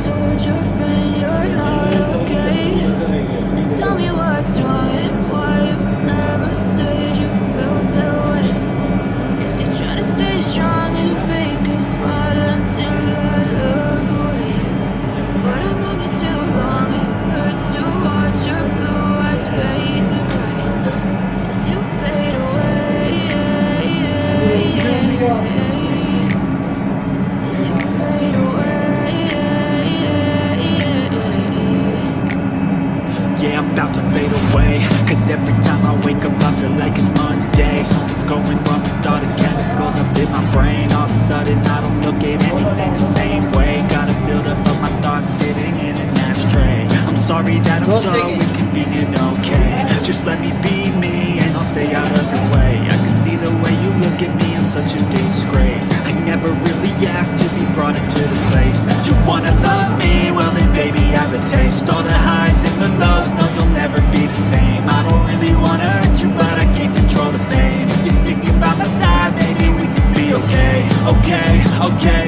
told your friend you're not okay? And tell me what's wrong and why you never said you felt that way. Cause you're trying to stay strong and fake a smile until I look away. But I've known you too long, it hurts to watch your blue eyes fade to gray as you fade away. As you fade away. Yeah, I'm about to fade away, cause every time I wake up I feel like it's Monday. Something's going wrong with all the chemicals up in my brain. All of a sudden I don't look at anything the same way. Gotta build up of my thoughts sitting in an ashtray. I'm sorry that I'm so inconvenient, okay? Just let me be me and I'll stay out of your way. I can see the way you look at me, I'm such a disgrace. I never really asked to be brought into this place. You wanna love me? Well then baby I have a taste. All the highs and the lows, no you'll never be the same. I don't really wanna hurt you but I can't control the pain. If you're sticking by my side, maybe we could be okay. Okay, okay.